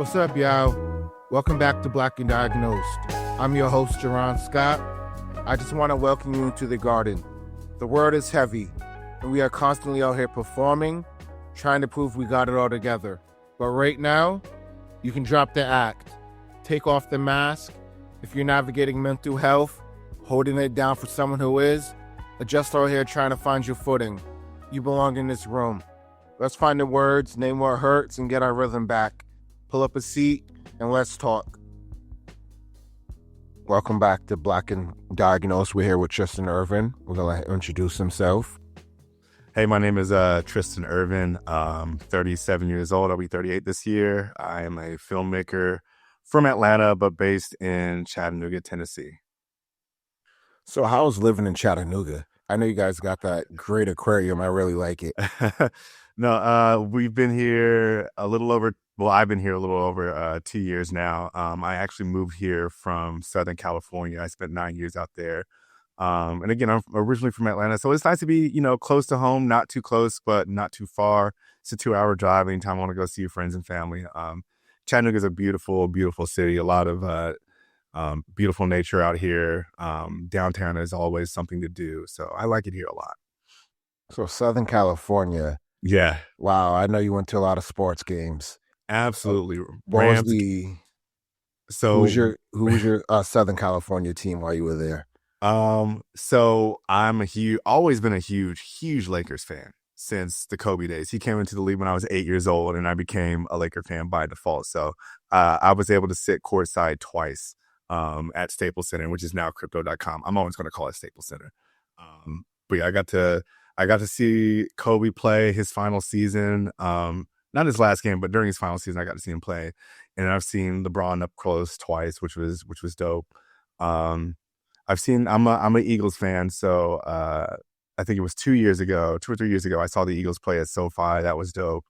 What's up, y'all? Welcome back to Black and Diagnosed. I'm your host, Gerron Scott. I just want to welcome you into the garden. The word is heavy, and we are constantly out here performing, trying to prove we got it all together. But right now, you can drop the act, take off the mask. If you're navigating mental health, holding it down for someone who is, or just out here trying to find your footing, you belong in this room. Let's find the words, name what hurts, and get our rhythm back. Pull up a seat, and let's talk. Welcome back to Black and Diagnosed. We're here with Tristan Irvin. We're going to let him introduce himself. Hey, my name is Tristan Irvin. I'm 37 years old. I'll be 38 this year. I am a filmmaker from Atlanta, but based in Chattanooga, Tennessee. So how's living in Chattanooga? I know you guys got that great aquarium. I really like it. No, we've been here I've been here a little over 2 years now. I actually moved here from Southern California. I spent 9 years out there. And again, I'm originally from Atlanta, so it's nice to be, close to home, not too close, but not too far. It's a 2-hour drive anytime I want to go see your friends and family. Chattanooga is a beautiful, beautiful city. A lot of beautiful nature out here. Downtown is always something to do, so I like it here a lot. So Southern California. Yeah. Wow, I know you went to a lot of sports games. Absolutely. Who was your Southern California team while you were there? So I'm always been a huge Lakers fan since the Kobe days. He came into the league when I was 8 years old, and I became a Laker fan by default. So I was able to sit courtside twice at Staples Center, which is now crypto.com. I'm always going to call it Staples Center. But yeah, I got to see Kobe play his final season. Not his last game, but during his final season, I got to see him play. And I've seen LeBron up close twice, which was dope. I'm an Eagles fan, so I think it was 2 or 3 years ago, I saw the Eagles play at SoFi. That was dope.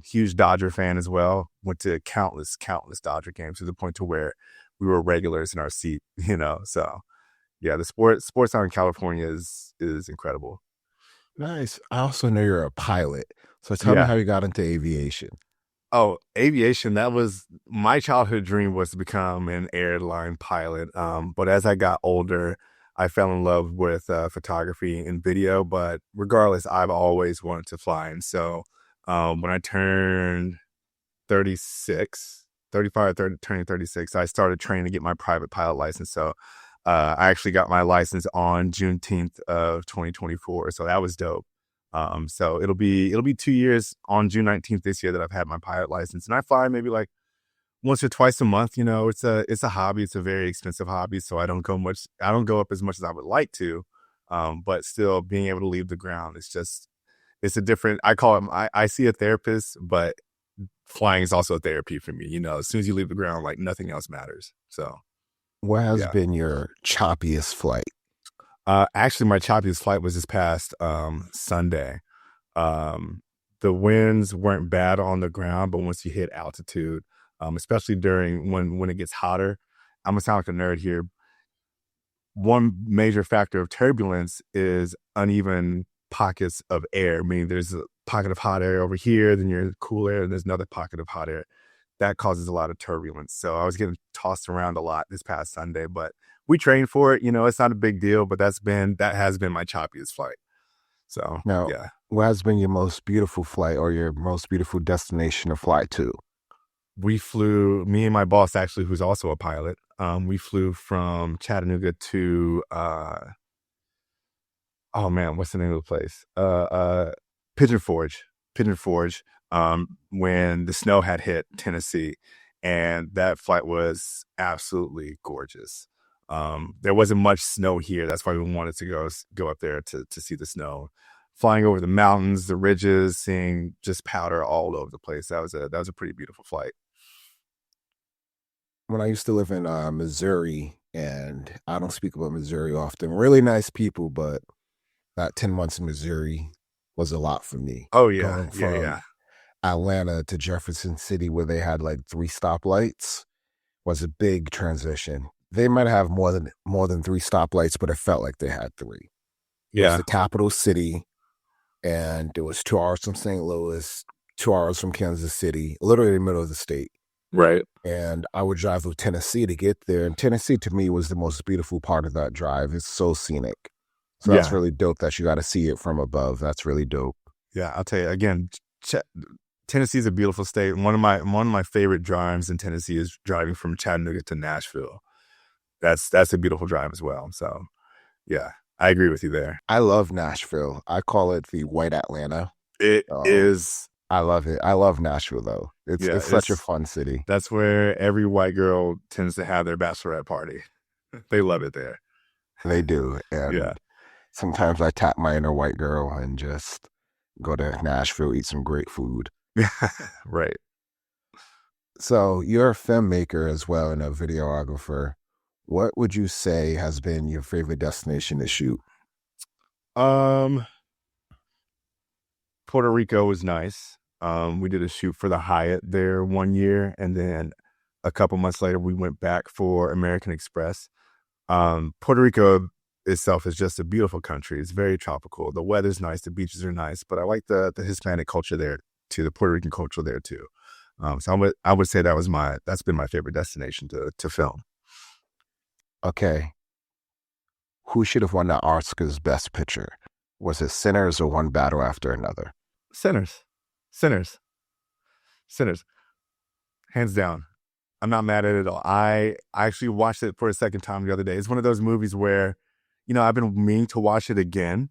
Huge Dodger fan as well. Went to countless Dodger games to the point to where we were regulars in our seat, So yeah, the sports out in California is incredible. Nice. I also know you're a pilot. So tell me how you got into aviation. Oh, aviation, that was my childhood dream, was to become an airline pilot. But as I got older, I fell in love with photography and video. But regardless, I've always wanted to fly. And so when I turned 35, turning 36, I started training to get my private pilot license. So I actually got my license on Juneteenth of 2024. So that was dope. So it'll be 2 years on June 19th this year that I've had my pilot license, and I fly maybe like once or twice a month. It's a hobby. It's a very expensive hobby. So I don't go up as much as I would like to. But still being able to leave the ground, it's a different, I call it, I see a therapist, but flying is also a therapy for me. As soon as you leave the ground, like nothing else matters. So. What has been your choppiest flight? Actually, my choppiest flight was this past Sunday. The winds weren't bad on the ground, but once you hit altitude, especially during when it gets hotter, I'm gonna sound like a nerd here. One major factor of turbulence is uneven pockets of air. Meaning there's a pocket of hot air over here, then you're cool air, and there's another pocket of hot air. That causes a lot of turbulence. So I was getting tossed around a lot this past Sunday, but we trained for it. It's not a big deal, but that has been my choppiest flight. So now, yeah. What has been your most beautiful flight or your most beautiful destination to fly to? We flew, me and my boss actually, who's also a pilot. We flew from Chattanooga to what's the name of the place? Pigeon Forge. When the snow had hit Tennessee, and that flight was absolutely gorgeous. There wasn't much snow here. That's why we wanted to go up there to see the snow. Flying over the mountains, the ridges, seeing just powder all over the place. That was a pretty beautiful flight. When I used to live in Missouri, and I don't speak about Missouri often, really nice people, but that 10 months in Missouri was a lot for me. Oh yeah, yeah. Atlanta to Jefferson City, where they had like 3 stoplights, was a big transition. They might have more than 3 stoplights, but it felt like they had 3. Yeah. It was the capital city, and it was 2 hours from St. Louis, 2 hours from Kansas City, literally in the middle of the state. Right. And I would drive through Tennessee to get there. And Tennessee to me was the most beautiful part of that drive. It's so scenic. So that's Yeah. really dope that you got to see it from above. That's really dope. Yeah. I'll tell you again, Tennessee is a beautiful state. One of my favorite drives in Tennessee is driving from Chattanooga to Nashville. That's a beautiful drive as well. So yeah, I agree with you there. I love Nashville. I call it the white Atlanta. It is. I love it. I love Nashville though. It's such a fun city. That's where every white girl tends to have their bachelorette party. They love it there. They do. And sometimes I tap my inner white girl and just go to Nashville, eat some great food. Right. So you're a filmmaker as well and a videographer. What would you say has been your favorite destination to shoot? Puerto Rico was nice. We did a shoot for the Hyatt there one year, and then a couple months later we went back for American Express. Puerto Rico itself is just a beautiful country. It's very tropical. The weather's nice, the beaches are nice, but I like the Hispanic culture there too, the Puerto Rican culture there too. So I would say that's been my favorite destination to film. Okay. Who should have won the Oscars Best Picture? Was it Sinners or One Battle After Another? Sinners. Hands down. I'm not mad at it at all. I actually watched it for a second time the other day. It's one of those movies where, I've been meaning to watch it again,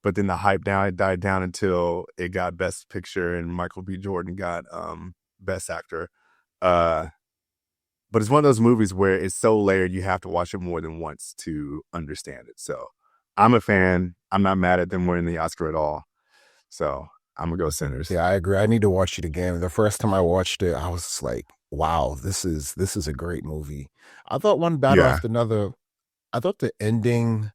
but then the hype died down until it got Best Picture and Michael B. Jordan got Best Actor. But it's one of those movies where it's so layered you have to watch it more than once to understand it. So I'm a fan. I'm not mad at them winning the Oscar at all. So I'm gonna go Sinners. Yeah, I agree. I need to watch it again. The first time I watched it, I was like, wow, this is a great movie. I thought One Battle After Another, I thought the ending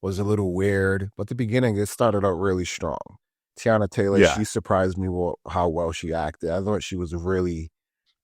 was a little weird, but the beginning, it started out really strong. Tiana Taylor, she surprised me how well she acted. I thought she was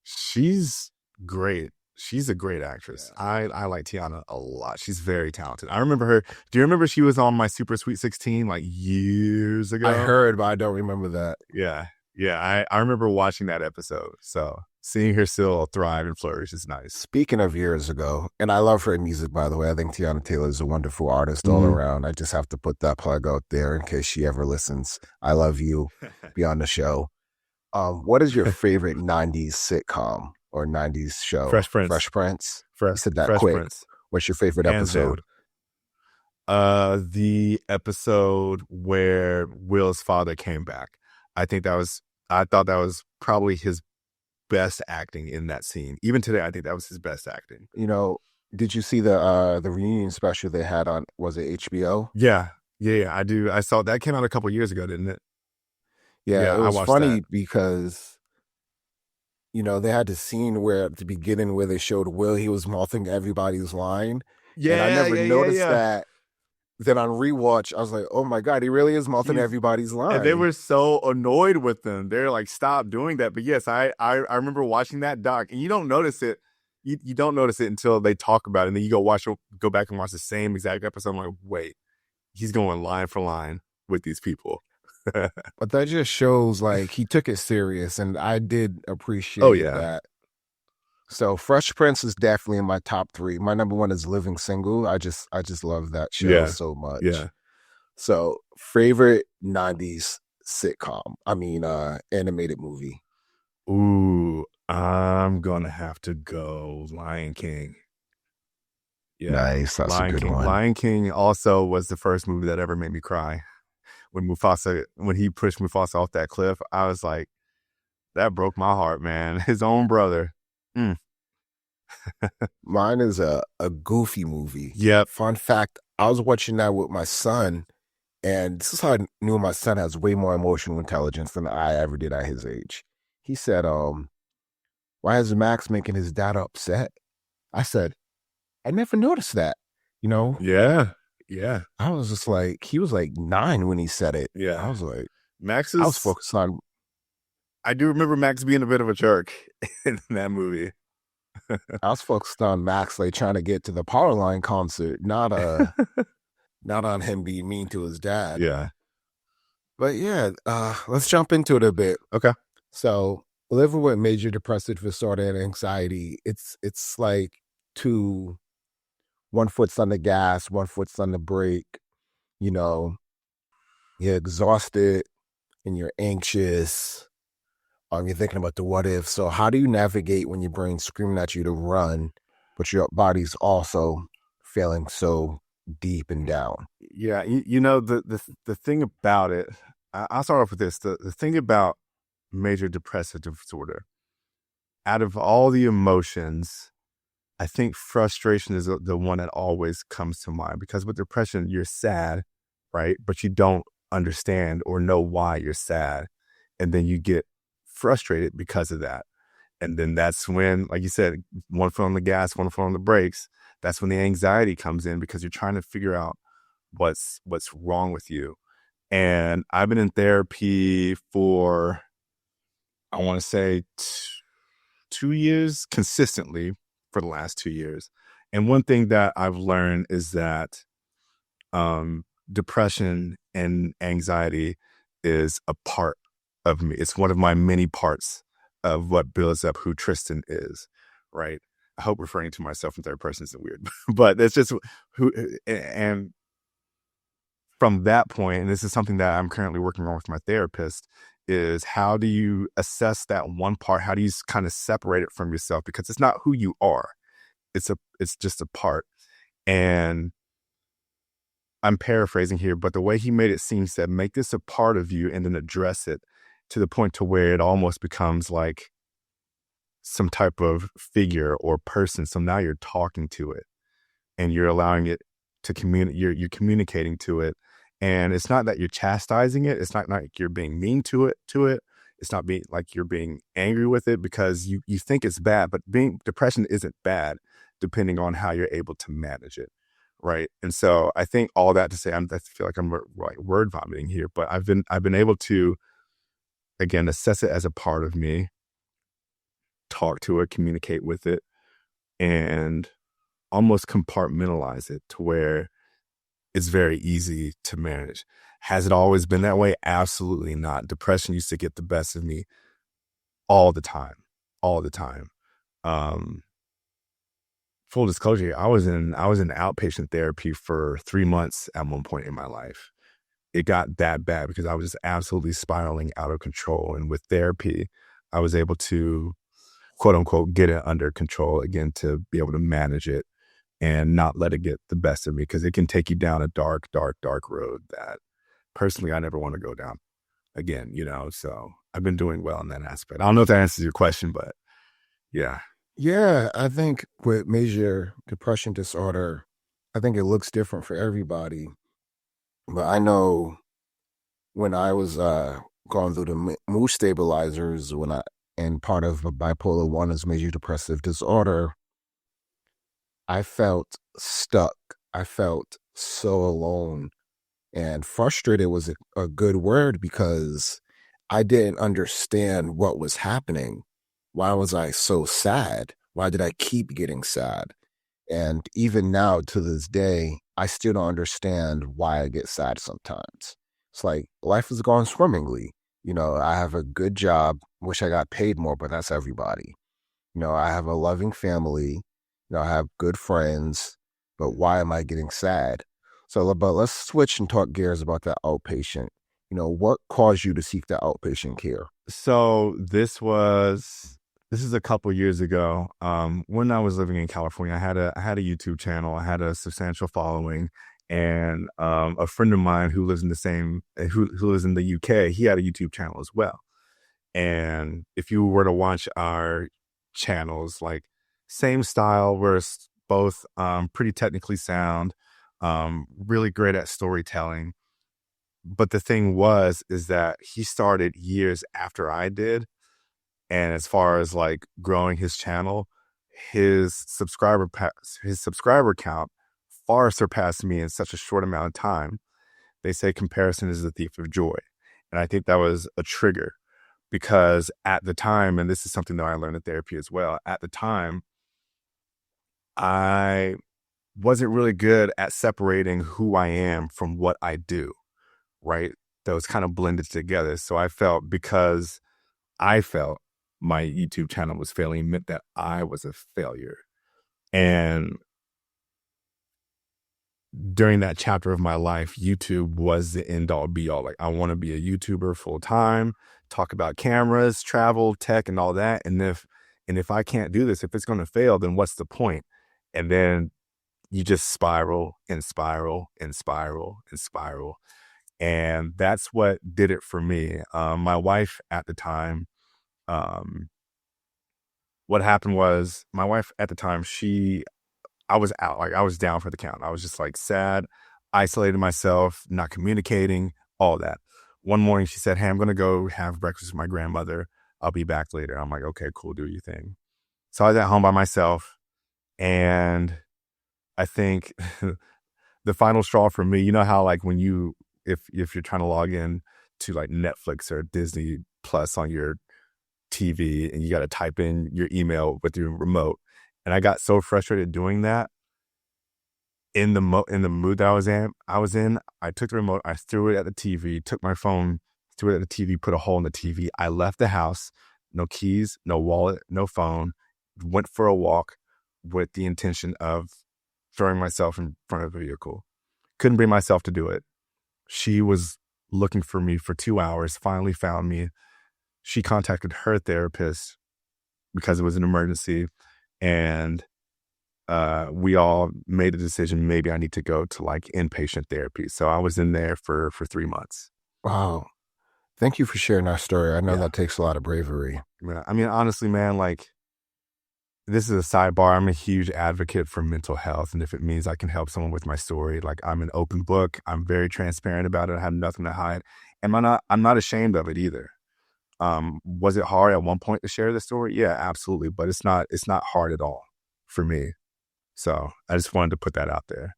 she's great. She's a great actress. Yeah. I like Tiana a lot. She's very talented. I remember her. Do you remember she was on My Super Sweet 16 like years ago? I heard, but I don't remember that. Yeah. I remember watching that episode. So seeing her still thrive and flourish is nice. Speaking of years ago, and I love her music, by the way. I think Tiana Taylor is a wonderful artist all around. I just have to put that plug out there in case she ever listens. I love you. Be on the show. What is your favorite 90s sitcom or 90s show? Fresh Prince. You said that Fresh quick. Prince. What's your favorite episode? The episode where Will's father came back. I thought that was probably his best acting in that scene. Even today, I think that was his best acting. Did you see the reunion special they had on, was it HBO? Yeah, I do. I saw that came out a couple years ago, didn't it? Yeah, it was funny because, they had the scene where at the beginning where they showed Will, he was mouthing everybody's line. Yeah, and I never noticed that. Then on rewatch, I was like, oh my God, he really is mouthing everybody's line. And they were so annoyed with them. They're like, stop doing that. But yes, I remember watching that doc, and you don't notice it. You don't notice it until they talk about it. And then you go back and watch the same exact episode. I'm like, wait, he's going line for line with these people. But that just shows like he took it serious, and I did appreciate that. So Fresh Prince is definitely in my top 3. My number 1 is Living Single. I just love that show so much. Yeah. So favorite 90s sitcom, animated movie. Ooh, I'm gonna have to go Lion King. Yeah. Nice, that's a good one. Lion King also was the first movie that ever made me cry. When he pushed Mufasa off that cliff, I was like, that broke my heart, man. His own brother. Mine is a goofy movie. Yep. Fun fact, I was watching that with my son, and this is how I knew my son has way more emotional intelligence than I ever did at his age. He said, why is Max making his dad upset? I said, I never noticed that, Yeah. I was just like, he was like 9 when he said it. Yeah. I was like, I was focused on. I do remember Max being a bit of a jerk in that movie. I was focused on Max like trying to get to the Powerline concert, not on him being mean to his dad. Yeah. But yeah, let's jump into it a bit. Okay. So living with major depressive disorder and anxiety, it's like two one foot's on the gas, one foot's on the brake. You know, you're exhausted and you're anxious. You're thinking about the what if. So how do you navigate when your brain's screaming at you to run, but your body's also feeling so deep and down? Yeah, the thing about it, I'll start off with this. The thing about major depressive disorder, out of all the emotions, I think frustration is the one that always comes to mind, because with depression, you're sad, right? But you don't understand or know why you're sad. And then you get frustrated because of that. And then that's when, like you said, one foot on the gas, one foot on the brakes. That's when the anxiety comes in, because you're trying to figure out what's wrong with you. And I've been in therapy for, I want to say 2 years consistently for the last 2 years. And one thing that I've learned is that depression and anxiety is a part of me. It's one of my many parts of what builds up who Tristan is, right? I hope referring to myself in third person isn't weird, but that's just who. And from that point, and this is something that I'm currently working on with my therapist, is how do you assess that one part? How do you kind of separate it from yourself? Because it's not who you are. It's just a part. And I'm paraphrasing here, but the way he made it seem, said, make this a part of you and then address it to the point to where it almost becomes like some type of figure or person. So now you're talking to it and you're allowing it to communicate. You're communicating to it. And it's not that you're chastising it. It's not like you're being mean to it. It's not being like you're being angry with it because you think it's bad, but depression isn't bad depending on how you're able to manage it. Right. And so I think all that to say, I feel like I'm like word vomiting here, but I've been able to, again, assess it as a part of me, talk to it, communicate with it, and almost compartmentalize it to where it's very easy to manage. Has it always been that way? Absolutely not. Depression used to get the best of me all the time. Full disclosure, I was in outpatient therapy for 3 months at one point in my life. It got that bad because I was just absolutely spiraling out of control. And with therapy, I was able to, quote unquote, get it under control again, to be able to manage it and not let it get the best of me, because it can take you down a dark road that personally I never want to go down again, so I've been doing well in that aspect. I don't know if that answers your question, but yeah. Yeah, I think with major depression disorder, I think it looks different for everybody. But I know when I was going through the mood stabilizers, and part of bipolar 1 is major depressive disorder, I felt stuck. I felt so alone, and frustrated was a good word, because I didn't understand what was happening. Why was I so sad? Why did I keep getting sad? And even now, to this day, I still don't understand why I get sad sometimes. It's like life is going swimmingly. I have a good job. Wish I got paid more, but that's everybody. I have a loving family. I have good friends. But why am I getting sad? So, but let's switch and talk gears about that outpatient. What caused you to seek the outpatient care? So this is a couple years ago. When I was living in California, I had a YouTube channel. I had a substantial following, and a friend of mine who lives in who lives in the UK, he had a YouTube channel as well. And if you were to watch our channels, like same style, we're both pretty technically sound, really great at storytelling. But the thing is that he started years after I did. And as far as like growing his channel, his subscriber count far surpassed me in such a short amount of time. They say comparison is the thief of joy. And I think that was a trigger, because at the time, and this is something that I learned in therapy as well, at the time, I wasn't really good at separating who I am from what I do, right? Those kind of blended together. So I felt my YouTube channel was failing meant that I was a failure. And during that chapter of my life, YouTube was the end all be all. Like, I want to be a YouTuber full time, talk about cameras, travel, tech, and all that. And if I can't do this, if it's going to fail, then what's the point? And then you just spiral and spiral and spiral and spiral. And that's what did it for me. My wife at the time, what happened was my wife at the time, I was out, like I was down for the count. I was just like sad, isolated myself, not communicating, all that. One morning she said, "Hey, I'm going to go have breakfast with my grandmother. I'll be back later." I'm like, "Okay, cool. Do your thing." So I was at home by myself. And I think the final straw for me, you know how like when if you're trying to log in to like Netflix or Disney Plus on your TV and you got to type in your email with your remote. And I got so frustrated doing that in the mood that I was in, I took the remote, I threw it at the TV, took my phone, threw it at the TV, put a hole in the TV. I left the house, no keys, no wallet, no phone, went for a walk with the intention of throwing myself in front of a vehicle. Couldn't bring myself to do it. She was looking for me for 2 hours, finally found me. She contacted her therapist because it was an emergency. And we all made a decision, maybe I need to go to like inpatient therapy. So I was in there for 3 months. Wow. Thank you for sharing that story. I know Yeah. that takes a lot of bravery. I mean, honestly, man, like, this is a sidebar. I'm a huge advocate for mental health. And if it means I can help someone with my story, like, I'm an open book. I'm very transparent about it. I have nothing to hide. And I'm not ashamed of it either. Was it hard at one point to share the story? Yeah, absolutely. But it's not hard at all for me. So I just wanted to put that out there.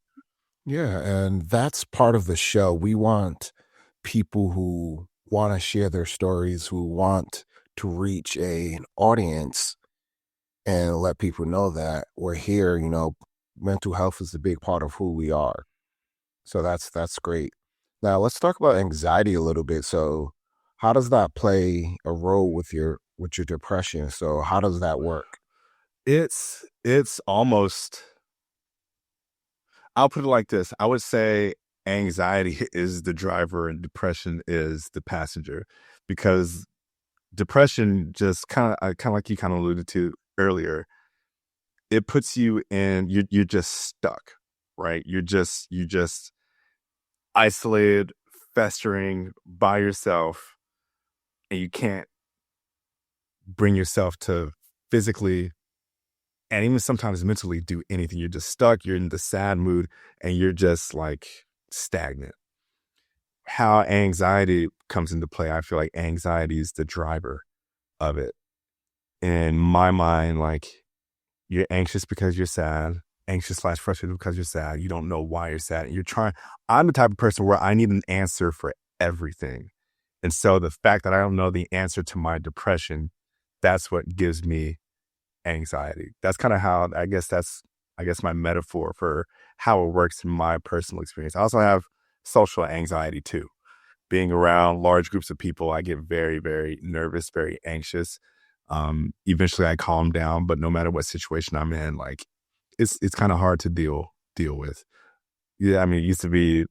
Yeah, and that's part of the show. We want people who want to share their stories, who want to reach an audience and let people know that we're here. You know, mental health is a big part of who we are. So that's great. Now let's talk about anxiety a little bit. So how does that play a role with your depression? So how does that work? It's almost, I'll put it like this. I would say anxiety is the driver and depression is the passenger, because depression just kind of like you kind of alluded to earlier, it puts you in, you're just stuck, right? You just isolated, festering by yourself, and you can't bring yourself to physically and even sometimes mentally do anything. You're just stuck. You're in the sad mood and you're just like stagnant. How anxiety comes into play, I feel like anxiety is the driver of it. In my mind, like, you're anxious because you're sad, anxious / frustrated because you're sad. You don't know why you're sad. And I'm the type of person where I need an answer for everything. And so the fact that I don't know the answer to my depression, that's what gives me anxiety. That's kind of how, I guess my metaphor for how it works in my personal experience. I also have social anxiety too. Being around large groups of people, I get very, very nervous, very anxious. Eventually I calm down, but no matter what situation I'm in, like, it's kind of hard to deal with. Yeah, I mean,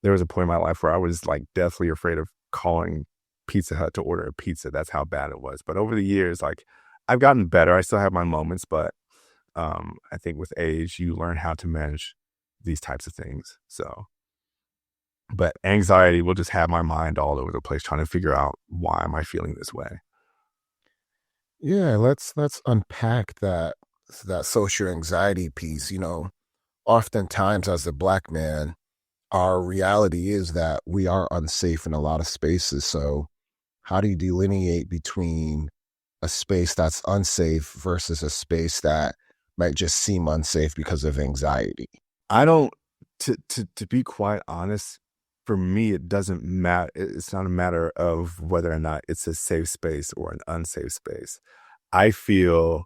there was a point in my life where I was like deathly afraid of calling Pizza Hut to order a pizza. That's how bad it was. But over the years, like, I've gotten better. I still have my moments, but I think with age, you learn how to manage these types of things. So, but anxiety will just have my mind all over the place trying to figure out, why am I feeling this way? Yeah, let's unpack that social anxiety piece. You know, oftentimes as a Black man, our reality is that we are unsafe in a lot of spaces. So how do you delineate between a space that's unsafe versus a space that might just seem unsafe because of anxiety? I don't, to be quite honest, for me, it doesn't matter. It's not a matter of whether or not it's a safe space or an unsafe space. I feel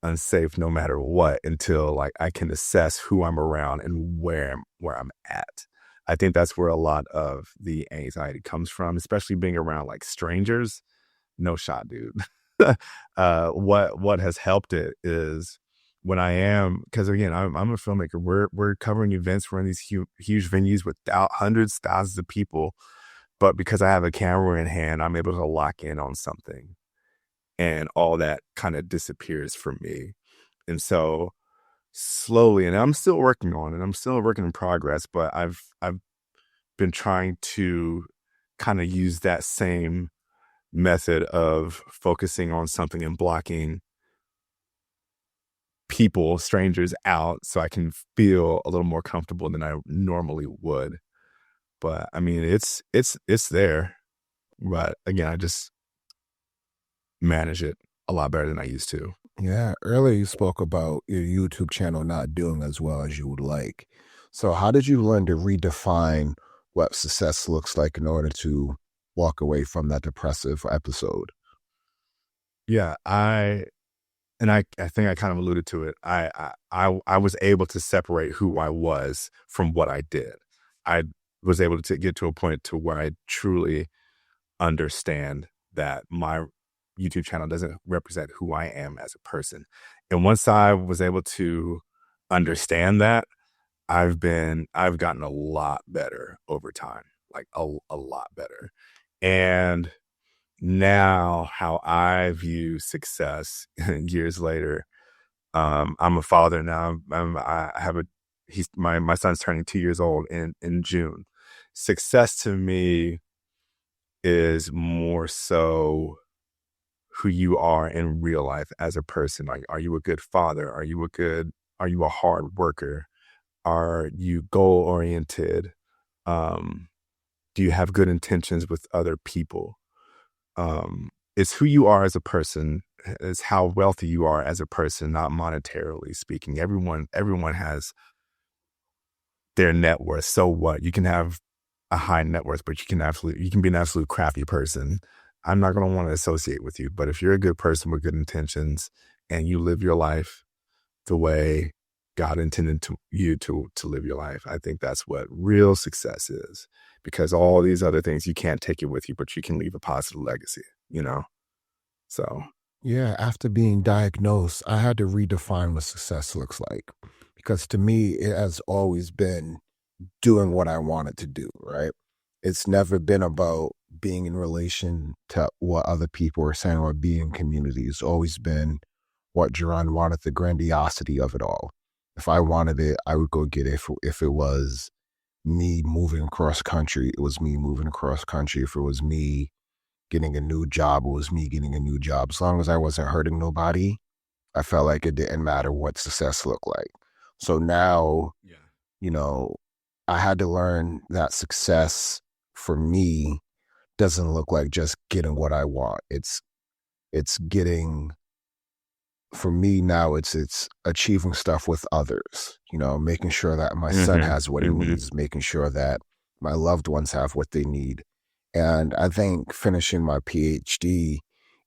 unsafe no matter what until, like, I can assess who I'm around and where I'm at. I think that's where a lot of the anxiety comes from, especially being around like strangers. No shot, dude. what has helped it is when I am, because again, I'm a filmmaker. We're covering events, we're in these huge venues with hundreds, thousands of people. But because I have a camera in hand, I'm able to lock in on something, and all that kind of disappears from me. And so slowly, and I'm still working on it. I'm still a work in progress, but I've been trying to kind of use that same method of focusing on something and blocking people, strangers out so I can feel a little more comfortable than I normally would. But I mean, it's there. But again, I just manage it a lot better than I used to. Yeah, earlier you spoke about your YouTube channel not doing as well as you would like. So how did you learn to redefine what success looks like in order to walk away from that depressive episode? Yeah, I think I kind of alluded to it. I was able to separate who I was from what I did. I was able to get to a point to where I truly understand that my YouTube channel doesn't represent who I am as a person. And once I was able to understand that, I've gotten a lot better over time, like a lot better. And now how I view success years later, I'm a father now. I have my son's turning 2 years old in June. Success to me is more so who you are in real life as a person. Like, are you a good father? Are you a hard worker? Are you goal oriented? Do you have good intentions with other people? It's who you are as a person, is how wealthy you are as a person, not monetarily speaking. Everyone has their net worth. So what? You can have a high net worth, but you can be an absolute crappy person. I'm not going to want to associate with you. But if you're a good person with good intentions and you live your life the way God intended you to live your life, I think that's what real success is. Because all these other things, you can't take it with you, but you can leave a positive legacy, you know? So, Yeah, after being diagnosed, I had to redefine what success looks like because to me, it has always been doing what I wanted to do, right? It's never been about being in relation to what other people are saying or being in community. It's always been what Gerron wanted, the grandiosity of it all. If I wanted it, I would go get it. If it was me moving across country, it was me moving across country. If it was me getting a new job, it was me getting a new job. As long as I wasn't hurting nobody, I felt like it didn't matter what success looked like. So now, yeah. you know, I had to learn that success for me doesn't look like just getting what I want. It's getting, for me now, it's achieving stuff with others, making sure that my son Mm-hmm. has what he Mm-hmm. needs, making sure that my loved ones have what they need. And I think finishing my PhD,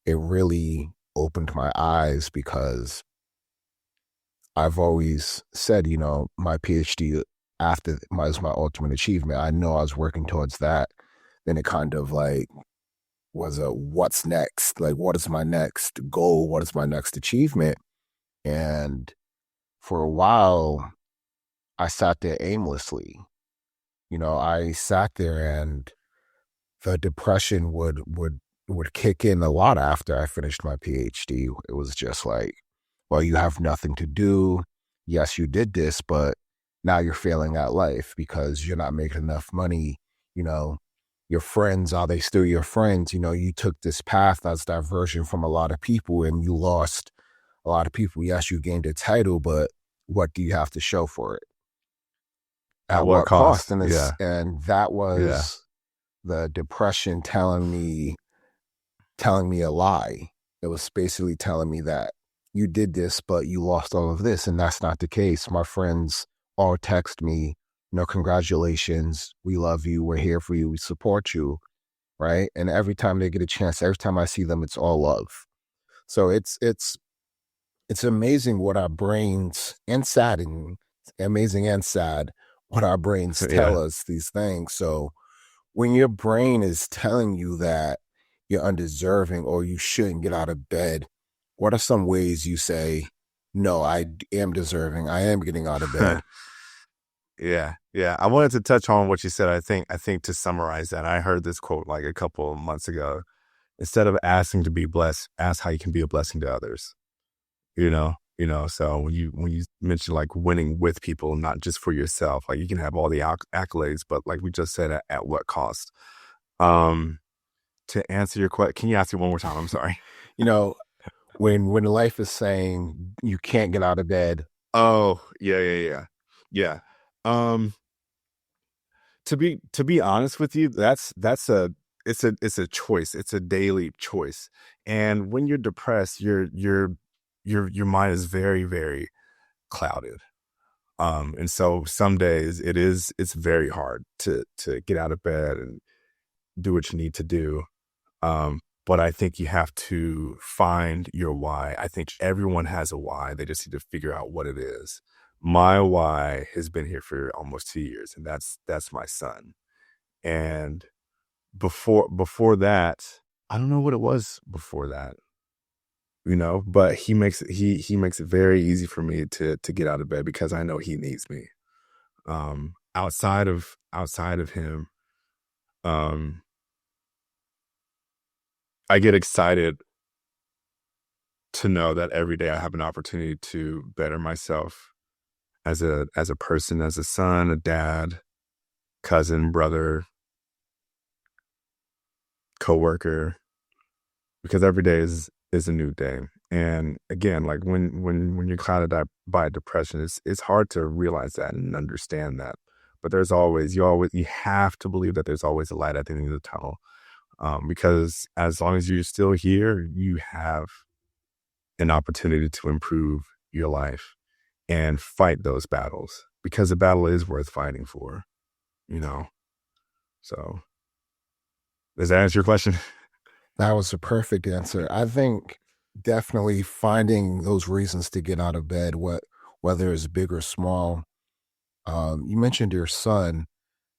it really opened my eyes because I've always said, my PhD was my ultimate achievement. I know I was working towards that. Then it kind of like was a what's next? Like, what is my next goal? What is my next achievement? And for a while, I sat there aimlessly. I sat there and the depression would kick in a lot after I finished my PhD. It was just like, well, you have nothing to do. Yes, you did this, but now you're failing at life because you're not making enough money. You know, your friends, are they still your friends? You took this path that's diversion from a lot of people and you lost a lot of people. Yes, you gained a title, but what do you have to show for it? At At what what cost? cost? And Yeah. that Yeah. was the depression telling me a lie. It was basically telling me that you did this, but you lost all of this. And that's not the case. My friends all text me, congratulations. We love you. We're here for you. We support you. Right. And every time they get a chance, every time I see them, it's all love. So it's amazing what our brains, and saddening, amazing and sad, what our brains tell Yeah. us these things. So when your brain is telling you that you're undeserving or you shouldn't get out of bed, what are some ways you say, no, I am deserving, I am getting out of bed? Yeah. I wanted to touch on what you said. I think to summarize that, I heard this quote like a couple of months ago. Instead of asking to be blessed, ask how you can be a blessing to others. So when you mention like winning with people, not just for yourself, like you can have all the accolades, but like we just said, at what cost? Um, to answer your question, can you ask me one more time? I'm sorry. When life is saying you can't get out of bed. Oh, yeah. Um, to be honest with you, it's a choice. It's a daily choice. And when you're depressed, your mind is very, very clouded. And so some days it's very hard to get out of bed and do what you need to do. But I think you have to find your why. I think everyone has a why. They just need to figure out what it is. My why has been here for almost 2 years, and that's my son. And before that, I don't know what it was before that, but he makes it very easy for me to get out of bed because I know he needs me. Outside of him, I get excited to know that every day I have an opportunity to better myself as a person, as a son, a dad, cousin, brother, coworker, because every day is a new day. And again, like when you're clouded by depression, it's hard to realize that and understand that. But there's always you have to believe that there's always a light at the end of the tunnel. Because as long as you're still here, you have an opportunity to improve your life and fight those battles, because a battle is worth fighting for, So does that answer your question? That was a perfect answer. I think definitely finding those reasons to get out of bed, whether it's big or small. You mentioned your son,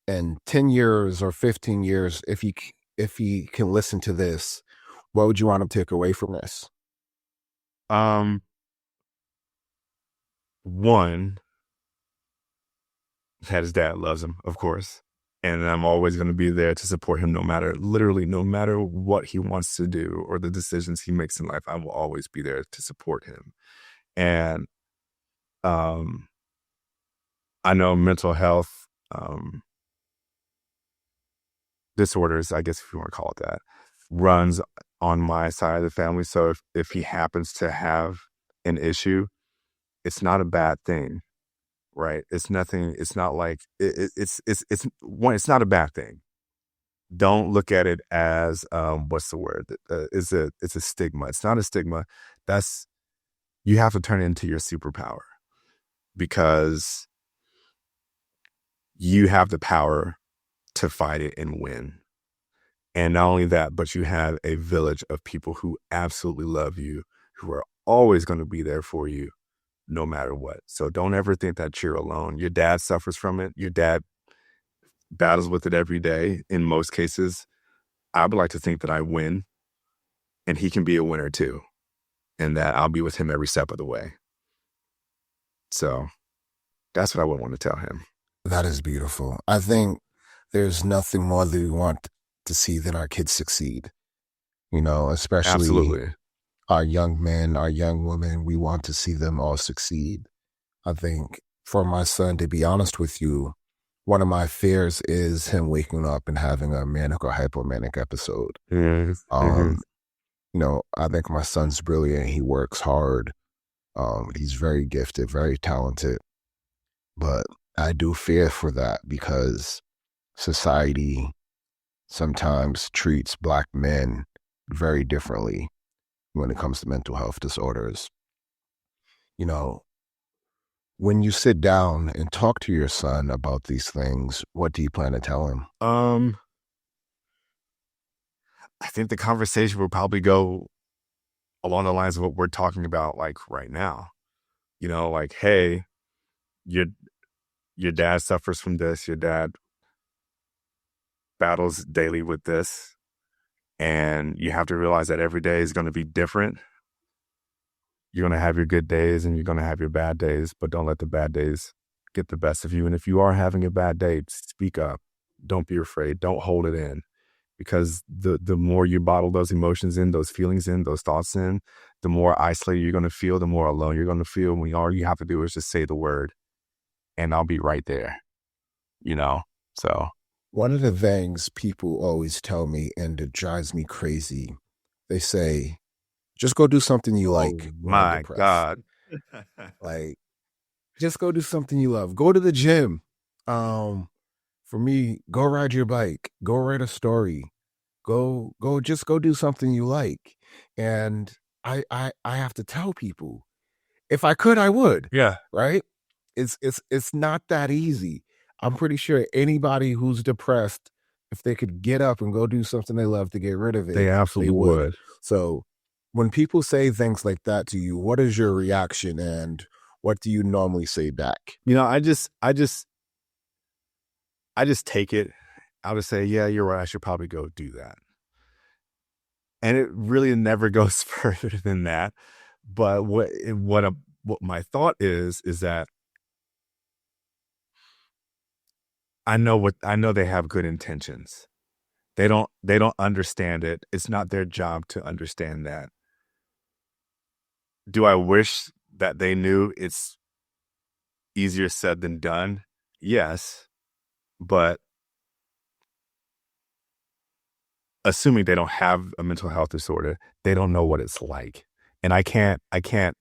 and 10 years or 15 years, if he can listen to this, what would you want him to take away from this? One, that his dad loves him, of course. And I'm always going to be there to support him literally no matter what he wants to do or the decisions he makes in life. I will always be there to support him. And I know mental health disorders, I guess if you want to call it that, runs on my side of the family. So if he happens to have an issue, it's not a bad thing. Right. It's nothing. It's not like it's one. It's not a bad thing. Don't look at it as what's the word? It's a stigma. It's not a stigma. You have to turn it into your superpower, because you have the power to fight it and win. And not only that, but you have a village of people who absolutely love you, who are always going to be there for you, no matter what. So don't ever think that you're alone. Your dad suffers from it. Your dad battles with it every day. In most cases, I would like to think that I win and he can be a winner too, and that I'll be with him every step of the way. So that's what I would want to tell him. That is beautiful. I think there's nothing more that we want to see than our kids succeed, especially Absolutely. Our young men, our young women. We want to see them all succeed. I think for my son, to be honest with you, one of my fears is him waking up and having a manic or hypomanic episode. Mm-hmm. I think my son's brilliant. He works hard. He's very gifted, very talented. But I do fear for that because society sometimes treats Black men very differently when it comes to mental health disorders. When you sit down and talk to your son about these things, what do you plan to tell him? I think the conversation will probably go along the lines of what we're talking about, like right now. Like, hey, your dad suffers from this. Your dad battles daily with this. And you have to realize that every day is going to be different. You're going to have your good days and you're going to have your bad days, but don't let the bad days get the best of you. And if you are having a bad day, speak up. Don't be afraid. Don't hold it in, because the more you bottle those emotions in, those feelings in, those thoughts in, the more isolated you're going to feel, the more alone you're going to feel. When all you have to do is just say the word and I'll be right there, you know? So One of the things people always tell me, and it drives me crazy, they say, just go do something you like when you're my depressed. God. Like, just go do something you love. Go to the gym. For me, go ride your bike. Go write a story. Just go do something you like. And I have to tell people, if I could, I would. Yeah. Right? It's not that easy. I'm pretty sure anybody who's depressed, if they could get up and go do something they love to get rid of it, They absolutely would. So when people say things like that to you, what is your reaction and what do you normally say back? You know, I just take it. I'll just say, yeah, you're right. I should probably go do that. And it really never goes further than that. But what my thought is that I know they have good intentions. They don't understand it. It's not their job to understand that. Do I wish that they knew it's easier said than done? Yes. But assuming they don't have a mental health disorder, they don't know what it's like. And I can't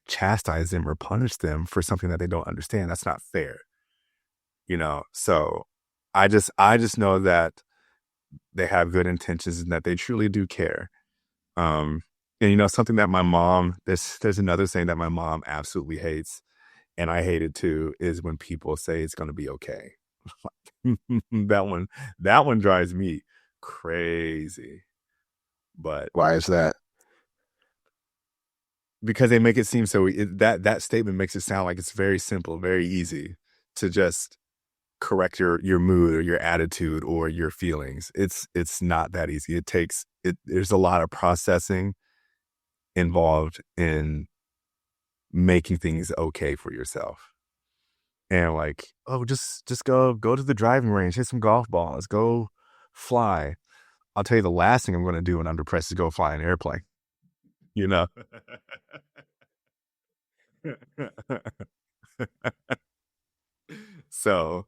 chastise them or punish them for something that they don't understand. That's not fair. You know, so I just know that they have good intentions and that they truly do care. And you know, something that my mom, there's another thing that my mom absolutely hates, and I hate it too, is when people say it's going to be okay. that one drives me crazy. But why is that? Because they make it seem so, that statement makes it sound like it's very simple, very easy to just correct your mood or your attitude or your feelings. It's not that easy. There's a lot of processing involved in making things okay for yourself. And like, oh, just go to the driving range, hit some golf balls, go fly. I'll tell you the last thing I'm going to do when I'm depressed is go fly an airplane. You know? So,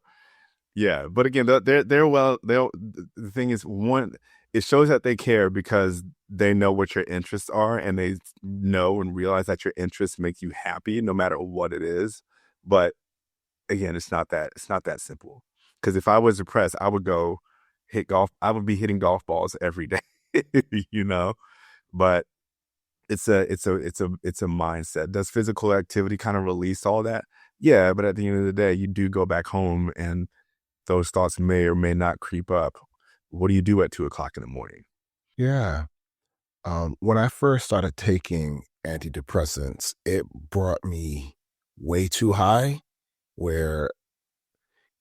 yeah. But again, the thing is, one, it shows that they care because they know what your interests are and they know and realize that your interests make you happy no matter what it is. But again, it's not that simple. Because if I was depressed, I would go hit golf. I would be hitting golf balls every day, you know. But it's a mindset. Does physical activity kind of release all that? Yeah, but at the end of the day, you do go back home, and those thoughts may or may not creep up. What do you do at 2:00 in the morning? Yeah. When I first started taking antidepressants, it brought me way too high. And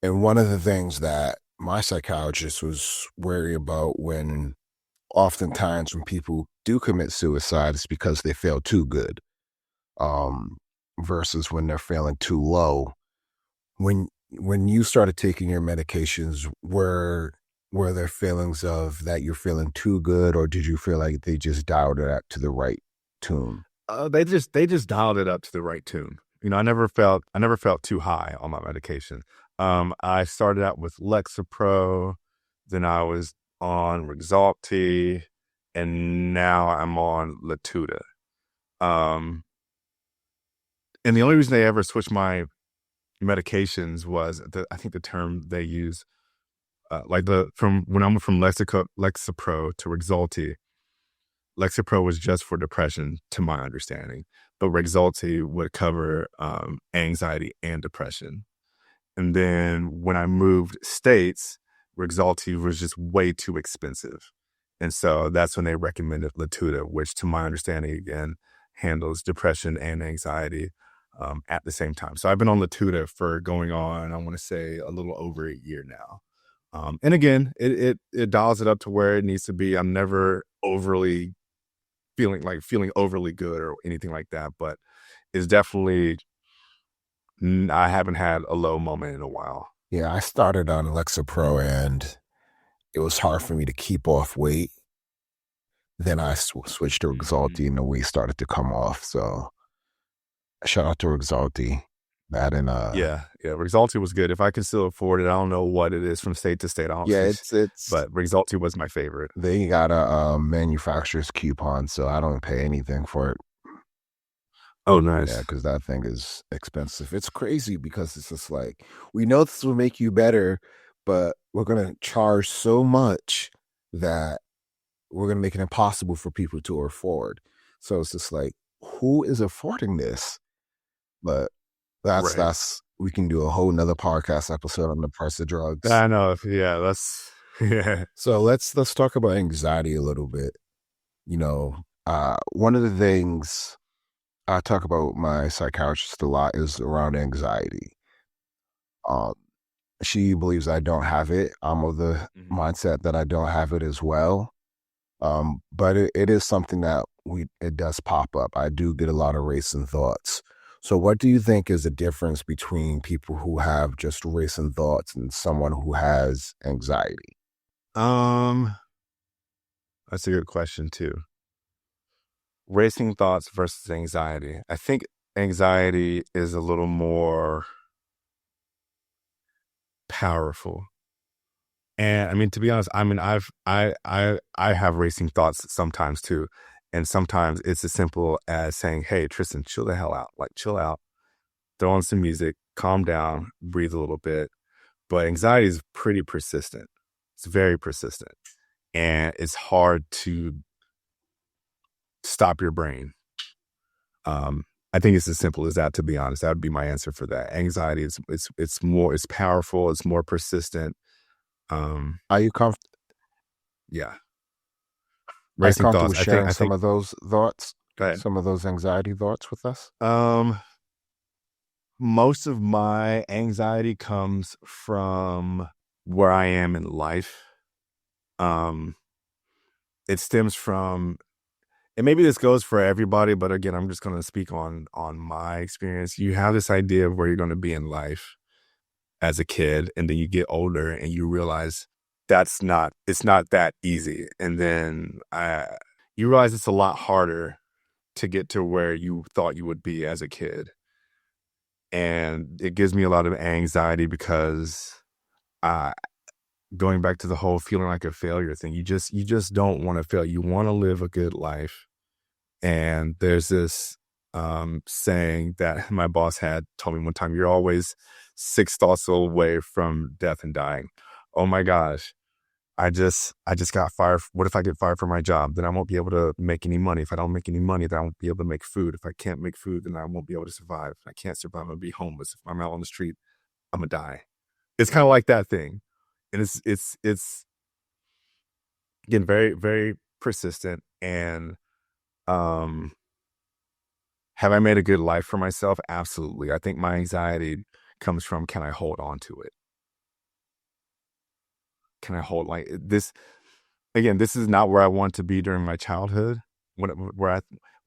one of the things that my psychologist was worried about oftentimes when people do commit suicide is because they feel too good, um, versus when they're feeling too low. When you started taking your medications, were there feelings of that you're feeling too good, or did you feel like they just dialed it up to the right tune? They just dialed it up to the right tune. You know, I never felt too high on my medication. I started out with Lexapro, then I was on Rexulti, and now I'm on Latuda. And the only reason they ever switched my medications was I think the term they use, from when I went from Lexapro to Rexulti. Lexapro was just for depression, to my understanding, but Rexulti would cover anxiety and depression. And then when I moved states, Rexulti was just way too expensive. And so that's when they recommended Latuda, which to my understanding, again, handles depression and anxiety at the same time. So I've been on Latuda for going on, I want to say, a little over a year now. And again, it dials it up to where it needs to be. I'm never overly feeling overly good or anything like that, but it's definitely, I haven't had a low moment in a while. Yeah, I started on Alexa Pro and it was hard for me to keep off weight. Then I switched to Exalti and the weight started to come off. So shout out to Exalti. That and Yeah. Resulty was good. If I could still afford it, I don't know what it is from state to state. I don't yeah, it's but Resulty was my favorite. they got a manufacturer's coupon, so I don't pay anything for it. Oh, nice. Yeah, because that thing is expensive. It's crazy because it's just like, we know this will make you better, but we're going to charge so much that we're going to make it impossible for people to afford. So it's just like, who is affording this? But that's we can do a whole nother podcast episode on the price of drugs. I know. Yeah, that's yeah. So let's talk about anxiety a little bit. You know, one of the things I talk about with my psychiatrist a lot is around anxiety. She believes I don't have it. I'm of the mindset that I don't have it as well. But it is something that it does pop up. I do get a lot of racing thoughts. So what do you think is the difference between people who have just racing thoughts and someone who has anxiety? That's a good question too. Racing thoughts versus anxiety. I think anxiety is a little more powerful. And I mean, to be honest, I mean, I have racing thoughts sometimes too. And sometimes it's as simple as saying, hey, Tristan, chill the hell out. Like, chill out, throw on some music, calm down, breathe a little bit. But anxiety is pretty persistent. It's very persistent. And it's hard to stop your brain. I think it's as simple as that, to be honest. That would be my answer for that. Anxiety is it's powerful, it's more persistent. Are you comfortable? Yeah. Racing thoughts. Sharing some of those thoughts, go ahead. Some of those anxiety thoughts with us. Most of my anxiety comes from where I am in life. It stems from, and maybe this goes for everybody, but again, I'm just going to speak on my experience. You have this idea of where you're going to be in life as a kid, and then you get older and you realize it's not that easy. And then you realize it's a lot harder to get to where you thought you would be as a kid. And it gives me a lot of anxiety because going back to the whole feeling like a failure thing, you just don't want to fail. You want to live a good life. And there's this saying that my boss had told me one time, you're always 6 thoughts away from death and dying. Oh my gosh. I just got fired. What if I get fired from my job? Then I won't be able to make any money. If I don't make any money, then I won't be able to make food. If I can't make food, then I won't be able to survive. If I can't survive, I'm gonna be homeless. If I'm out on the street, I'm gonna die. It's kind of like that thing. And it's again very, very persistent. And have I made a good life for myself? Absolutely. I think my anxiety comes from, can I hold on to it? Can I hold like this? Again, this is not where I want to be during my childhood. When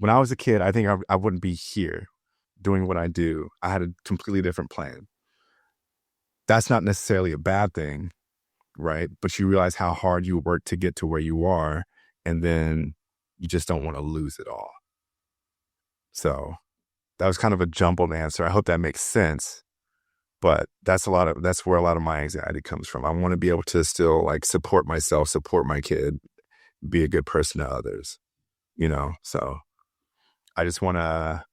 I was a kid, I think I wouldn't be here doing what I do. I had a completely different plan. That's not necessarily a bad thing, right? But you realize how hard you work to get to where you are, and then you just don't want to lose it all. So that was kind of a jumbled answer. I hope that makes sense. But that's where a lot of my anxiety comes from. I want to be able to still like support myself, support my kid, be a good person to others, So I just want to,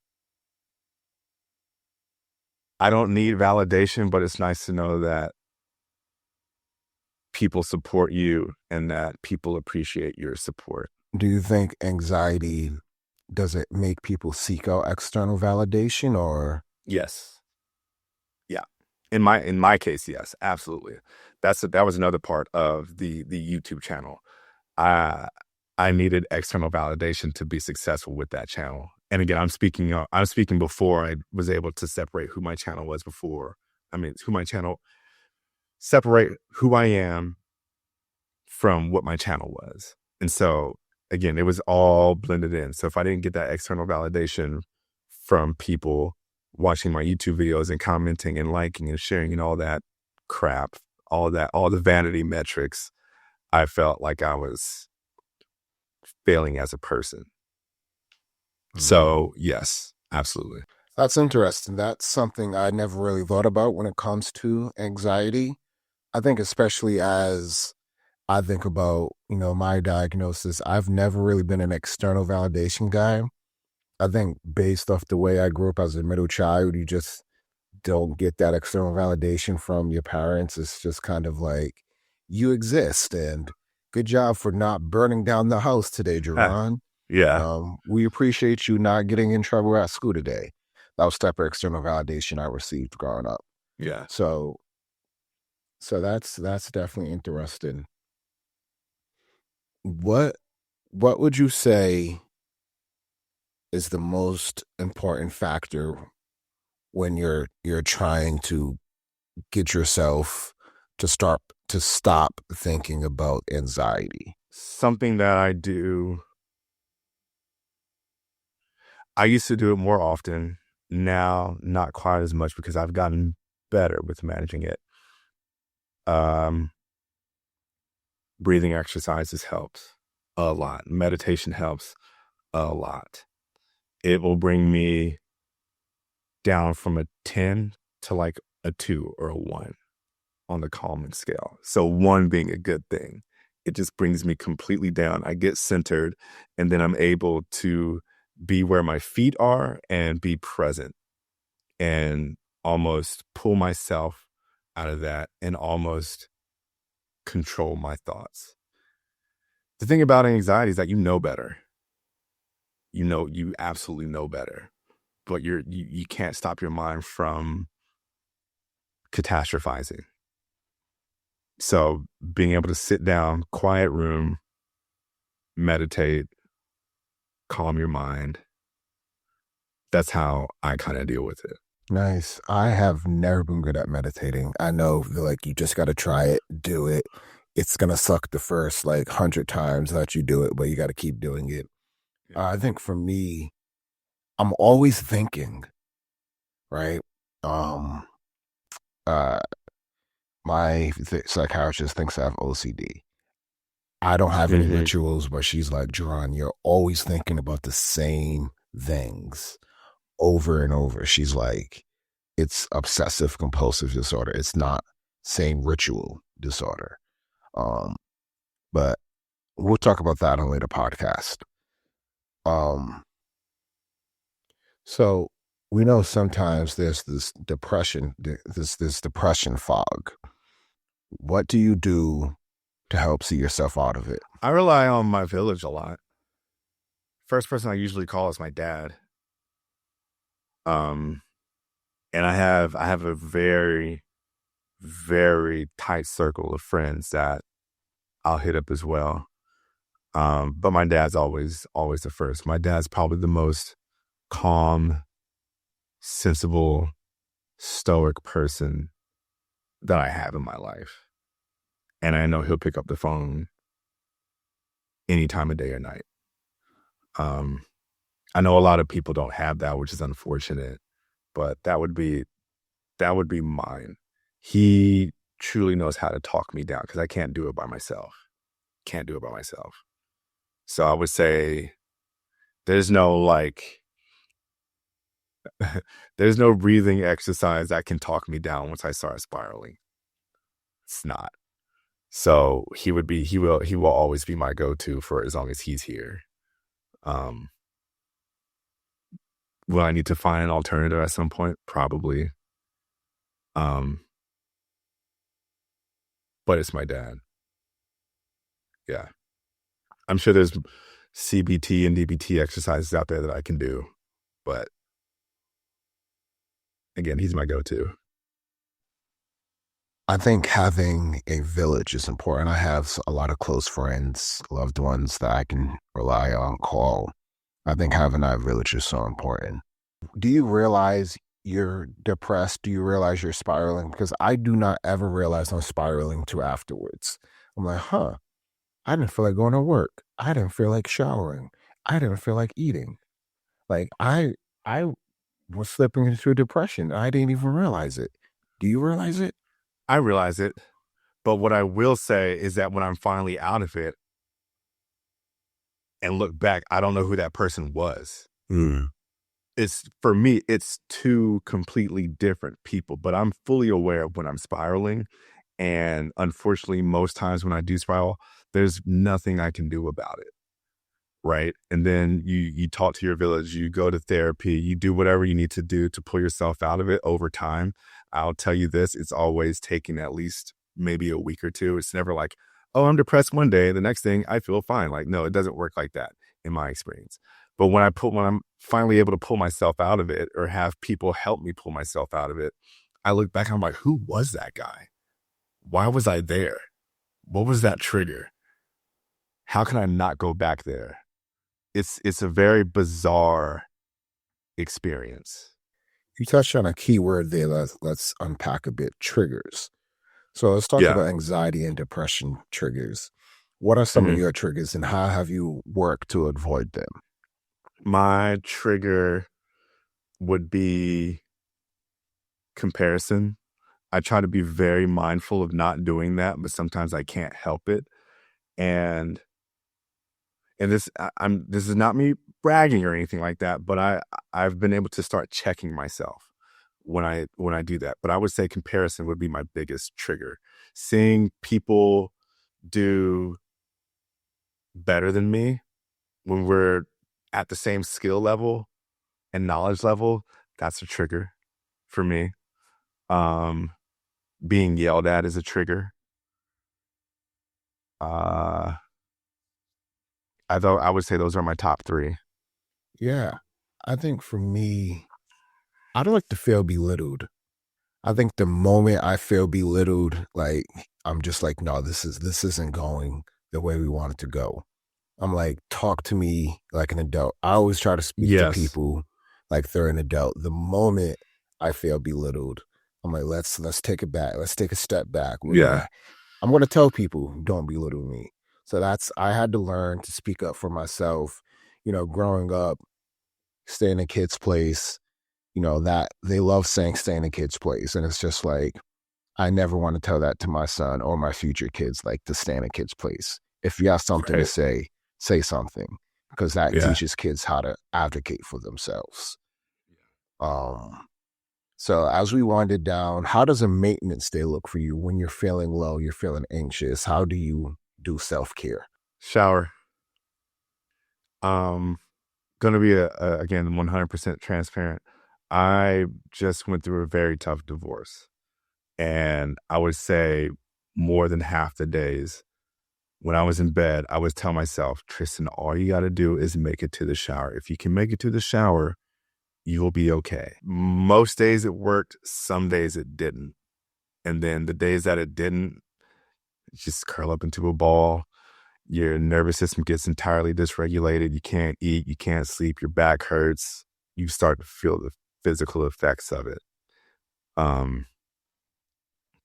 I don't need validation, but it's nice to know that people support you and that people appreciate your support. Do you think anxiety, does it make people seek out external validation or? Yes. Yeah. In my case, yes, absolutely. That was another part of the YouTube channel. I needed external validation to be successful with that channel. And again, I'm speaking before I was able to separate who my channel was before. I mean, who my channel separate who I am from what my channel was. And so again, it was all blended in. So if I didn't get that external validation from people watching my YouTube videos and commenting and liking and sharing and all that crap, all the vanity metrics, I felt like I was failing as a person. So yes, absolutely. That's interesting. That's something I never really thought about when it comes to anxiety. I think especially as I think about, my diagnosis, I've never really been an external validation guy. I think based off the way I grew up as a middle child, you just don't get that external validation from your parents. It's just kind of like, you exist, and good job for not burning down the house today, Gerron. Yeah. We appreciate you not getting in trouble at school today. That was the type of external validation I received growing up. Yeah. So that's definitely interesting. What would you say is the most important factor when you're trying to get yourself to stop thinking about anxiety? Something that I do, I used to do it more often. Now, not quite as much because I've gotten better with managing it. Breathing exercises helps a lot. Meditation helps a lot. It will bring me down from a 10 to like a 2 or a 1 on the calming scale. So 1 being a good thing. It just brings me completely down. I get centered, and then I'm able to be where my feet are and be present and almost pull myself out of that and almost control my thoughts. The thing about anxiety is that you know better. You absolutely know better, but you can't stop your mind from catastrophizing. So being able to sit down, quiet room, meditate, calm your mind, that's how I kind of deal with it. Nice. I have never been good at meditating. I know, like, you just got to try it, do it. It's going to suck the first 100 times that you do it, but you got to keep doing it. I think for me, I'm always thinking, right? My psychiatrist thinks I have OCD. I don't have any rituals, but she's like, Gerron, you're always thinking about the same things over and over. She's like, it's obsessive compulsive disorder. It's not same ritual disorder. But we'll talk about that on a later podcast. So we know sometimes there's this depression, this depression fog. What do you do to help see yourself out of it? I rely on my village a lot. First person I usually call is my dad. And I have a very, very tight circle of friends that I'll hit up as well. But my dad's always the first. My dad's probably the most calm, sensible, stoic person that I have in my life. And I know he'll pick up the phone any time of day or night. I know a lot of people don't have that, which is unfortunate, but that would be mine. He truly knows how to talk me down because I can't do it by myself. So I would say there's no there's no breathing exercise that can talk me down once I start spiraling. It's not. So he will always be my go-to for as long as he's here. Will I need to find an alternative at some point? Probably. But it's my dad. Yeah. I'm sure there's CBT and DBT exercises out there that I can do, but again, he's my go-to. I think having a village is important. I have a lot of close friends, loved ones that I can rely on, call. I think having that village is so important. Do you realize you're depressed, do you realize you're spiraling? Because I do not ever realize I'm spiraling to afterwards. I'm like, huh, I didn't feel like going to work. I didn't feel like showering. I didn't feel like eating. Like I was slipping into a depression. I didn't even realize it. Do you realize it? I realize it. But what I will say is that when I'm finally out of it and look back, I don't know who that person was. It's for me, it's two completely different people, but I'm fully aware of when I'm spiraling. And unfortunately, most times when I do spiral, there's nothing I can do about it. Right. And then you talk to your village, you go to therapy, you do whatever you need to do to pull yourself out of it over time. I'll tell you this, it's always taking at least maybe a week or two. It's never like, oh, I'm depressed one day. The next thing I feel fine. Like, no, it doesn't work like that in my experience. But when I'm finally able to pull myself out of it or have people help me pull myself out of it, I look back and I'm like, who was that guy? Why was I there? What was that trigger? How can I not go back there? It's a very bizarre experience. You touched on a key word there. Let's unpack a bit. Triggers. So let's talk about anxiety and depression triggers. What are some of your triggers and how have you worked to avoid them? My trigger would be comparison. I try to be very mindful of not doing that, but sometimes I can't help it. And this this is not me bragging or anything like that, but I've been able to start checking myself when I do that. But I would say comparison would be my biggest trigger. Seeing people do better than me when we're at the same skill level and knowledge level, that's a trigger for me. Being yelled at is a trigger. I would say those are my top three. Yeah. I think for me, I don't like to feel belittled. I think the moment I feel belittled, like I'm just like, no, this isn't going the way we want it to go. I'm like, talk to me like an adult. I always try to speak to people like they're an adult. The moment I feel belittled, I'm like, let's take it back. Let's take a step back. I'm going to tell people, don't belittle me. So I had to learn to speak up for myself. You know, growing up, stay in a kid's place, you know, that they love saying stay in a kid's place. And it's just like, I never want to tell that to my son or my future kids, like to stay in a kid's place. If you have something to say something, because that teaches kids how to advocate for themselves. So as we winded down, how does a maintenance day look for you when you're feeling low, you're feeling anxious? How do you do self-care? Shower. Gonna be again 100% transparent. I just went through a very tough divorce, and I would say more than half the days when I was in bed, I would tell myself, Tristan, all you got to do is make it to the shower. If you can make it to the shower, you'll be okay. Most days it worked, some days it didn't. And then the days that it didn't, just curl up into a ball. Your nervous system gets entirely dysregulated. You can't eat, you can't sleep, your back hurts. You start to feel the physical effects of it.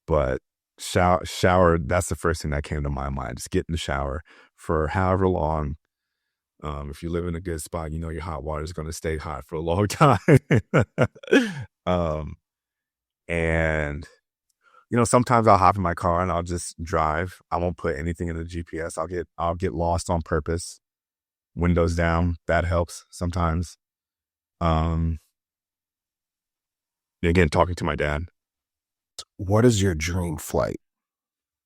But shower, that's the first thing that came to my mind. Just get in the shower for however long. If you live in a good spot, you know your hot water is going to stay hot for a long time. And you know, sometimes I'll hop in my car and I'll just drive. I won't put anything in the GPS. I'll get lost on purpose. Windows down, that helps sometimes. Again, talking to my dad. What is your dream flight?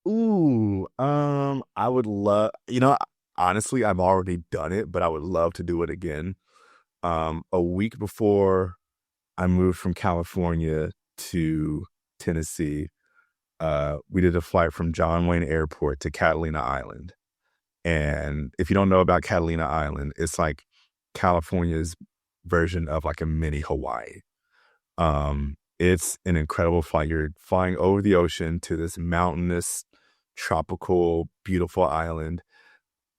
Ooh, I would love, you know, honestly, I've already done it, but I would love to do it again. A week before I moved from California to Tennessee, we did a flight from John Wayne Airport to Catalina Island. And if you don't know about Catalina Island, it's like California's version of like a mini Hawaii. It's an incredible flight. You're flying over the ocean to this mountainous, tropical, beautiful island.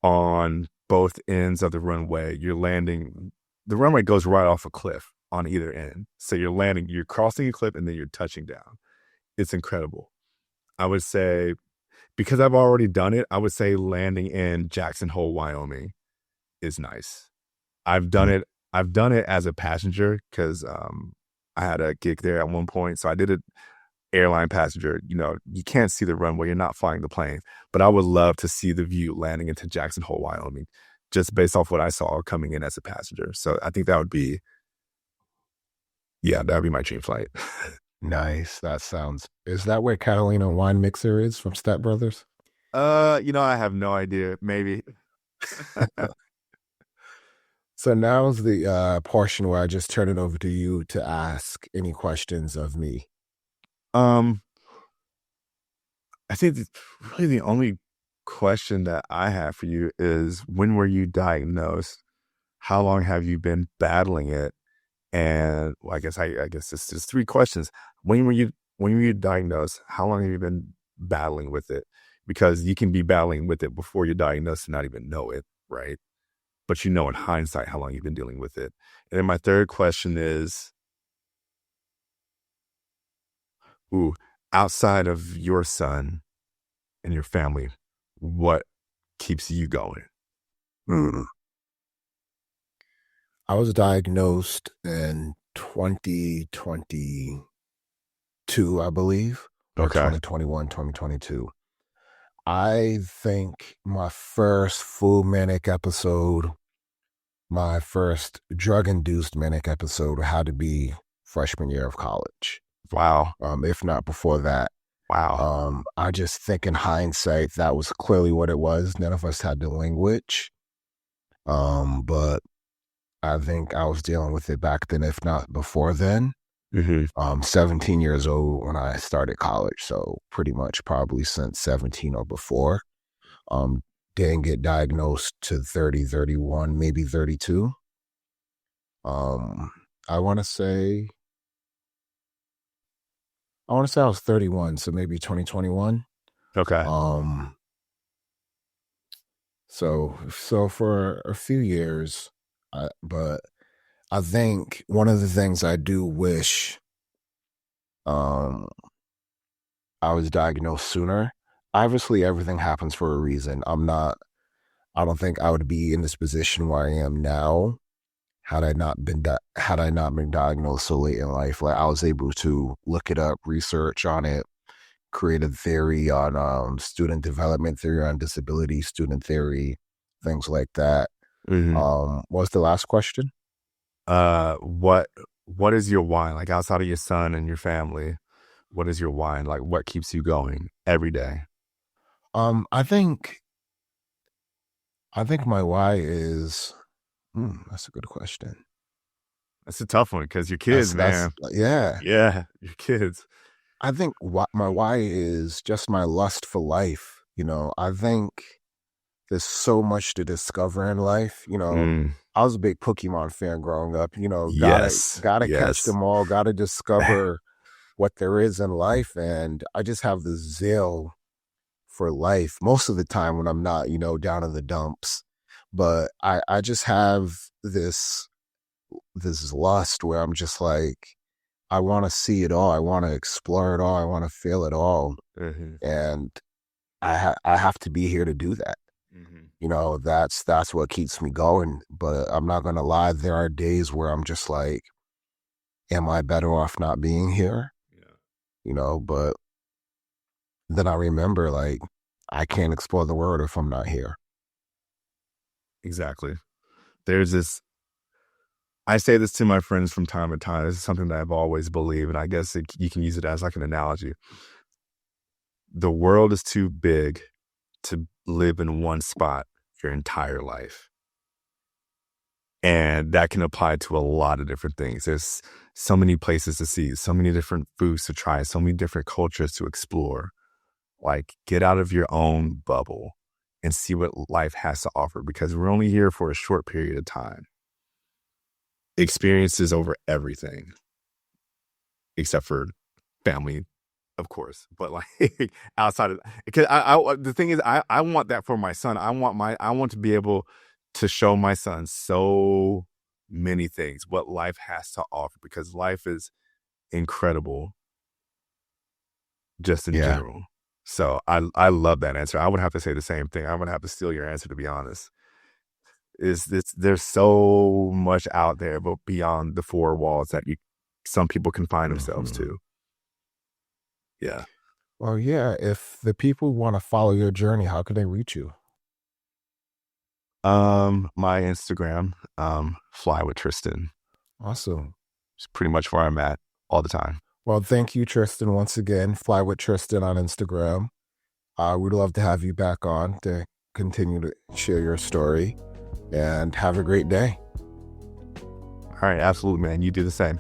On both ends of the runway, you're landing. The runway goes right off a cliff. on either end. So you're landing, you're crossing a cliff, and then you're touching down. It's incredible. I would say, because I've already done it, I would say landing in Jackson Hole, Wyoming is nice. I've done it. I've done it as a passenger because I had a gig there at one point. So I did it airline passenger. You know, you can't see the runway. You're not flying the plane. But I would love to see the view landing into Jackson Hole, Wyoming, just based off what I saw coming in as a passenger. So I think that would be, that would be my dream flight. Nice. Is that where Catalina Wine Mixer is from Step Brothers? I have no idea. Maybe. So now's the portion where I just turn it over to you to ask any questions of me. I think really the only question that I have for you is, when were you diagnosed? How long have you been battling it? And I guess it's just three questions. When were you diagnosed? How long have you been battling with it? Because you can be battling with it before you're diagnosed and not even know it, right? But in hindsight how long you've been dealing with it. And then my third question is, outside of your son and your family, what keeps you going? I was diagnosed in 2022, I believe, or 2021, 2022. I think my first full manic episode, my first drug-induced manic episode had to be freshman year of college. Wow. If not before that. Wow. I just think in hindsight, that was clearly what it was. None of us had the language. But I think I was dealing with it back then, if not before then. 17 years old when I started college. So pretty much probably since 17 or before. Didn't get diagnosed to 30, 31, maybe 32. I want to say I was 31, so maybe 2021. Okay. So for a few years, but I think one of the things I do wish I was diagnosed sooner. Obviously, everything happens for a reason. I don't think I would be in this position where I am now had I not been diagnosed so late in life. Like, I was able to look it up, research on it, create a theory on student development theory, on disability, student theory, things like that. What was the last question? What is your why? Like, outside of your son and your family, what is your why? Like, what keeps you going every day? I think my why is, that's a good question. That's a tough one because your kids, man. Yeah, your kids. I think my why is just my lust for life. I think there's so much to discover in life. I was a big Pokemon fan growing up. Gotta catch them all. Gotta discover what there is in life, and I just have this zeal for life most of the time when I'm not, down in the dumps. But I just have this lust where I'm just like, I want to see it all. I want to explore it all. I want to feel it all. And I have to be here to do that. That's what keeps me going. But I'm not going to lie. There are days where I'm just like, am I better off not being here? But then I remember, like, I can't explore the world if I'm not here. Exactly. There's this, I say this to my friends from time to time. This is something that I've always believed, and I guess you can use it as like an analogy. The world is too big to live in one spot your entire life. And that can apply to a lot of different things. There's so many places to see, so many different foods to try, so many different cultures to explore. Like, get out of your own bubble and see what life has to offer, because we're only here for a short period of time. Experiences over everything, except for family, of course. But like, outside of, because the thing is, I want that for my son. I want to be able to show my son so many things, what life has to offer, because life is incredible just in Yeah. general. So I love that answer. I would have to say the same thing. I'm gonna have to steal your answer, to be honest. There's so much out there, but beyond the four walls that some people confine themselves to. Yeah. Well, yeah, if the people want to follow your journey, how can they reach you? My Instagram, Fly with Tristan. Awesome. It's pretty much where I'm at all the time. Well, thank you, Tristan, once again. Fly with Tristan on Instagram. We'd love to have you back on to continue to share your story, and have a great day. All right, absolutely, man. You do the same.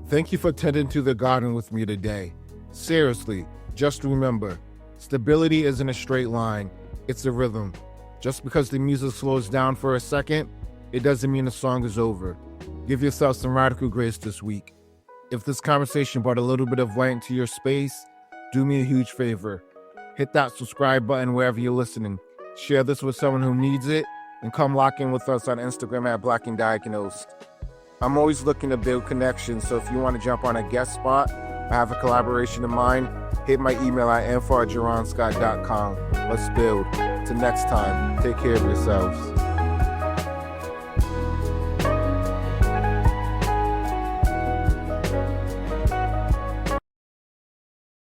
Thank you for tending to the garden with me today. Seriously, just remember, stability isn't a straight line, it's a rhythm. Just because the music slows down for a second, it doesn't mean the song is over. Give yourself some radical grace this week. If this conversation brought a little bit of light into your space, do me a huge favor. Hit that subscribe button wherever you're listening. Share this with someone who needs it, and come lock in with us on Instagram at Black and Diagnosed. I'm always looking to build connections, so if you want to jump on a guest spot, I have a collaboration in mind, hit my email at info@gerronscott.com. Let's build. Till next time, take care of yourselves.